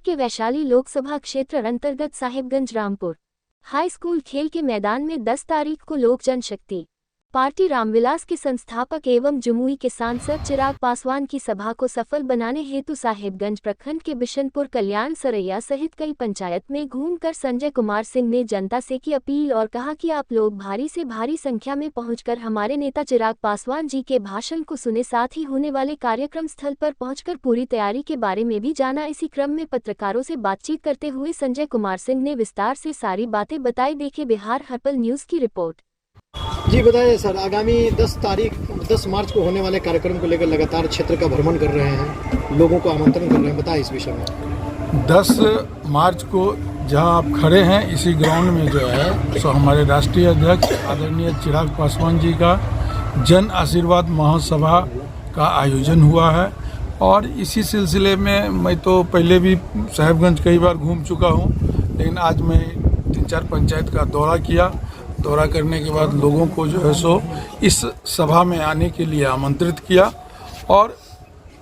के वैशाली लोकसभा क्षेत्र अंतर्गत साहिबगंज रामपुर हाई स्कूल खेल के मैदान में 10 तारीख को लोक जनशक्ति पार्टी रामविलास के संस्थापक एवं जमुई के सांसद चिराग पासवान की सभा को सफल बनाने हेतु साहिबगंज प्रखंड के बिशनपुर कल्याण सरैया सहित कई पंचायत में घूमकर संजय कुमार सिंह ने जनता से की अपील और कहा कि आप लोग भारी से भारी संख्या में पहुंचकर हमारे नेता चिराग पासवान जी के भाषण को सुने, साथ ही होने वाले कार्यक्रम स्थल पर पहुंचकर पूरी तैयारी के बारे में भी जाना। इसी क्रम में पत्रकारों से बातचीत करते हुए संजय कुमार सिंह ने विस्तार से सारी बातें बताई। देखे बिहार हर्पल न्यूज की रिपोर्ट। जी बताइए सर, आगामी 10 मार्च को होने वाले कार्यक्रम को लेकर लगातार क्षेत्र का भ्रमण कर रहे हैं, लोगों को आमंत्रण कर रहे हैं, बताइए इस विषय में। 10 मार्च को जहां आप खड़े हैं इसी ग्राउंड में जो है सो हमारे राष्ट्रीय अध्यक्ष आदरणीय चिराग पासवान जी का जन आशीर्वाद महासभा का आयोजन हुआ है और इसी सिलसिले में मैं तो पहले भी साहिबगंज कई बार घूम चुका हूं, लेकिन आज मैं 3-4 पंचायत का दौरा किया। दौरा करने के बाद लोगों को जो है सो इस सभा में आने के लिए आमंत्रित किया और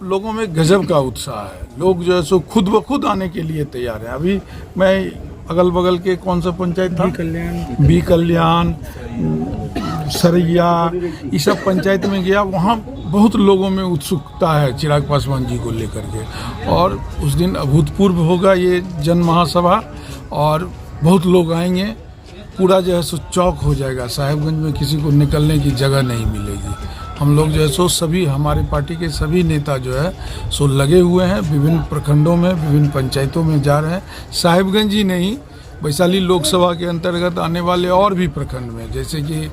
लोगों में गजब का उत्साह है। लोग जो है सो खुद ब खुद आने के लिए तैयार हैं। अभी मैं अगल बगल के कौन सा पंचायत था, बी कल्याण सरैया, ये सब पंचायत में गया। वहाँ बहुत लोगों में उत्सुकता है चिराग पासवान जी को लेकर के और उस दिन अभूतपूर्व होगा ये जन महासभा और बहुत लोग आएंगे। पूरा जो है सो चौक हो जाएगा, साहिबगंज में किसी को निकलने की जगह नहीं मिलेगी। हम लोग जो है सो सभी हमारी पार्टी के सभी नेता जो है सो लगे हुए हैं, विभिन्न प्रखंडों में विभिन्न पंचायतों में जा रहे हैं। साहिबगंज ही नहीं, वैशाली लोकसभा के अंतर्गत आने वाले और भी प्रखंड में, जैसे कि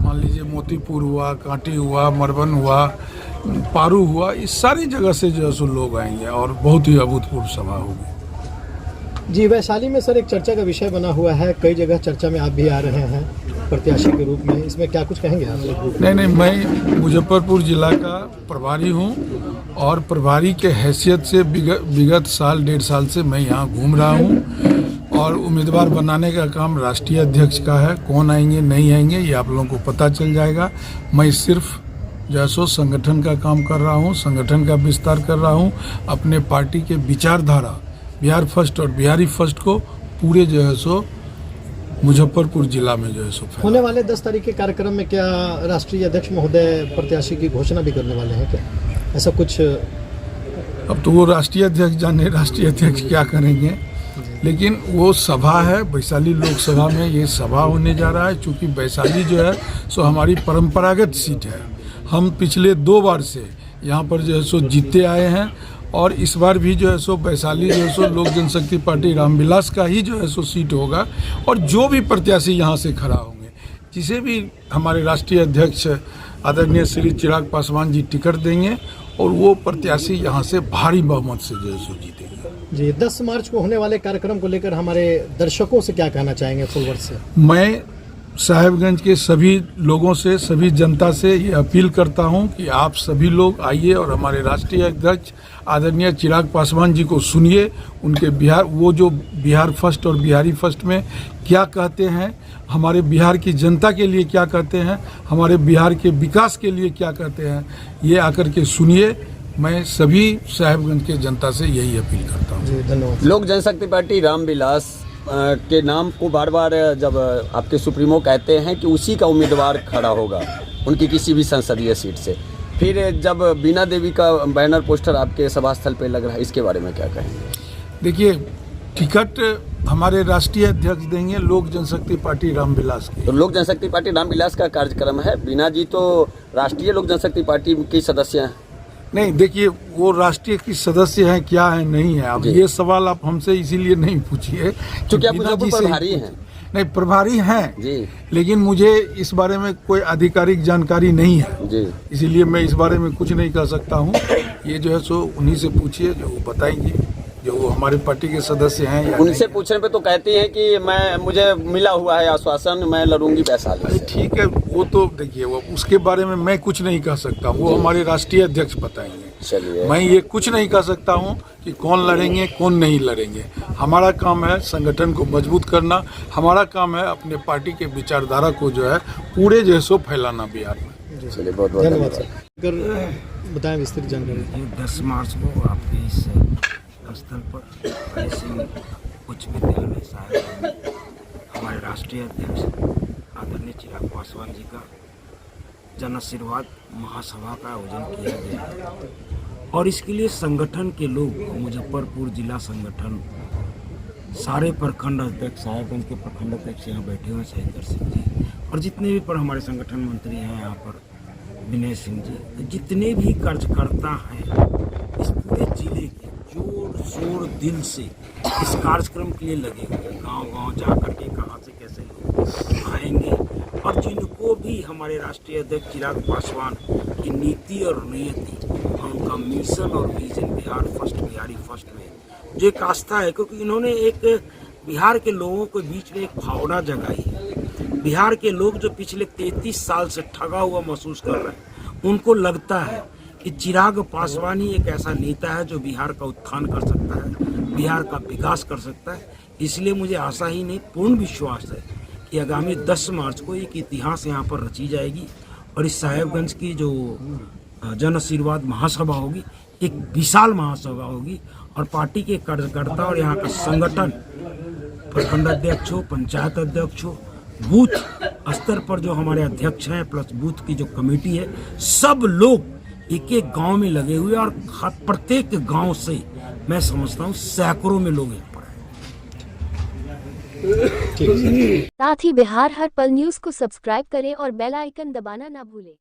मान लीजिए मोतीपुर हुआ, कांटी हुआ, मरबन हुआ, पारू हुआ, इस सारी जगह से जो है सो लोग आएंगे और बहुत ही अभूतपूर्व सभा होगी। जी, वैशाली में सर एक चर्चा का विषय बना हुआ है, कई जगह चर्चा में आप भी आ रहे हैं प्रत्याशी के रूप में, इसमें क्या कुछ कहेंगे आप? नहीं, मैं मुजफ्फरपुर जिला का प्रभारी हूं और प्रभारी के हैसियत से विगत साल 1.5 साल से मैं यहां घूम रहा हूं और उम्मीदवार बनाने का काम राष्ट्रीय अध्यक्ष का है। कौन आएंगे नहीं आएंगे ये आप लोगों को पता चल जाएगा। मैं सिर्फ जैसो संगठन का काम कर रहा हूँ, संगठन का विस्तार कर रहा हूँ, अपने पार्टी के विचारधारा बिहार फर्स्ट और बिहारी फर्स्ट को पूरे जो है सो मुजफ्फरपुर जिला में जो है सो होने वाले 10 तारीख के कार्यक्रम में क्या राष्ट्रीय अध्यक्ष महोदय प्रत्याशी की घोषणा भी करने वाले हैं क्या, ऐसा कुछ? अब तो वो राष्ट्रीय अध्यक्ष जाने राष्ट्रीय अध्यक्ष क्या करेंगे, लेकिन वो सभा है वैशाली लोकसभा में, ये सभा होने जा रहा है। चूँकि वैशाली जो है सो हमारी परंपरागत सीट है, हम पिछले 2 बार से यहाँ पर जो है सो जीते आए हैं और इस बार भी जो है सो वैशाली जो है सो लोक जनशक्ति पार्टी रामविलास का ही जो है सो सीट होगा और जो भी प्रत्याशी यहाँ से खड़ा होंगे, जिसे भी हमारे राष्ट्रीय अध्यक्ष आदरणीय श्री चिराग पासवान जी टिकट देंगे और वो प्रत्याशी यहाँ से भारी बहुमत से जो है सो जीतेंगे। जी, 10 मार्च को होने वाले कार्यक्रम को लेकर हमारे दर्शकों से क्या कहना चाहेंगे फुलवर्ड से? मैं साहिबगंज के सभी लोगों से, सभी जनता से ये अपील करता हूं कि आप सभी लोग आइए और हमारे राष्ट्रीय अध्यक्ष आदरणीय चिराग पासवान जी को सुनिए। उनके बिहार, वो जो बिहार फर्स्ट और बिहारी फर्स्ट में क्या कहते हैं, हमारे बिहार की जनता के लिए क्या कहते हैं, हमारे बिहार के विकास के लिए क्या कहते हैं, ये आकर के सुनिए। मैं सभी साहिबगंज के जनता से यही अपील करता हूँ। जी, धन्यवाद। लोक जनशक्ति पार्टी रामविलास के नाम को बार बार जब आपके सुप्रीमो कहते हैं कि उसी का उम्मीदवार खड़ा होगा उनकी किसी भी संसदीय सीट से, फिर जब बीना देवी का बैनर पोस्टर आपके सभा स्थल पर लग रहा है, इसके बारे में क्या कहेंगे? देखिए, टिकट हमारे राष्ट्रीय अध्यक्ष देंगे लोक जनशक्ति पार्टी रामविलास की। तो लोक जनशक्ति पार्टी रामविलास का कार्यक्रम है, बीना जी तो राष्ट्रीय लोक जनशक्ति पार्टी की सदस्य हैं। नहीं, देखिए, वो राष्ट्रीय की सदस्य हैं क्या है नहीं है, अब ये सवाल आप हमसे इसीलिए नहीं पूछिए क्योंकि आप प्रभारी हैं। नहीं, प्रभारी हैं जी, लेकिन मुझे इस बारे में कोई आधिकारिक जानकारी नहीं है जी, इसीलिए मैं इस बारे में कुछ नहीं कह सकता हूँ। ये जो है सो उन्हीं से पूछिए, जो वो बताएंगे, जो हमारे पार्टी के सदस्य हैं या उनसे पूछने पे तो कहती हैं कि मुझे मिला हुआ है आश्वासन, मैं लड़ूंगी वैशाली से। ठीक है, वो तो देखिए, वो उसके बारे में मैं कुछ नहीं कह सकता, वो हमारे राष्ट्रीय अध्यक्ष बताएंगे। चलिए, मैं ये कुछ नहीं कह सकता हूँ कि कौन लड़ेंगे कौन नहीं लड़ेंगे। हमारा काम है संगठन को मजबूत करना, हमारा काम है अपने पार्टी के विचारधारा को जो है पूरे जो है सो फैलाना बिहार में। चलिए, बहुत बहुत धन्यवाद सर। बताएं विस्तृत जानकारी। 10 मार्च को आपकी इस स्थल पर हरि सिंह उच्च विद्यालय साहेब में हमारे राष्ट्रीय अध्यक्ष आदरणीय चिराग पासवान जी का जन आशीर्वाद महासभा का आयोजन किया गया है और इसके लिए संगठन के लोग मुजफ्फरपुर जिला संगठन सारे प्रखंड अध्यक्ष साहेबगंज के प्रखंड अध्यक्ष यहाँ बैठे हुए हैं, शैलेंद्र सिंह जी और जितने भी पर हमारे संगठन मंत्री हैं यहाँ पर विनय सिंह जी, तो जितने भी कार्यकर्ता हैं इस पूरे जिले के जोर शोर दिल से इस कार्यक्रम के लिए लगे हुए हैं। गांव-गांव जा करके कहाँ से कैसे लोग आएंगे और जिनको भी हमारे राष्ट्रीय अध्यक्ष चिराग पासवान की नीति और नियति और उनका मिशन और vision Bihar first Bihari first में जो एक आस्था है, क्योंकि इन्होंने एक बिहार के लोगों के बीच में एक भावना जगाई है। बिहार के लोग जो पिछले 33 साल से ठगा हुआ महसूस कर रहे हैं, उनको लगता है कि चिराग पासवान ही एक ऐसा नेता है जो बिहार का उत्थान कर सकता है, बिहार का विकास कर सकता है। इसलिए मुझे आशा ही नहीं पूर्ण विश्वास है कि आगामी 10 मार्च को एक इतिहास यहाँ पर रची जाएगी और इस साहेबगंज की जो जन आशीर्वाद महासभा होगी एक विशाल महासभा होगी और पार्टी के कार्यकर्ता और यहाँ का संगठन प्रखंड अध्यक्ष हो, पंचायत अध्यक्ष हो, बूथ स्तर पर जो हमारे अध्यक्ष हैं प्लस बूथ की जो कमेटी है, सब लोग एक एक गांव में लगे हुए और प्रत्येक गांव से मैं समझता हूँ सैकड़ों में लोग यहाँ पर हैं। साथ ही बिहार हर पल न्यूज़ को सब्सक्राइब करें और बेल आइकन दबाना ना भूलें।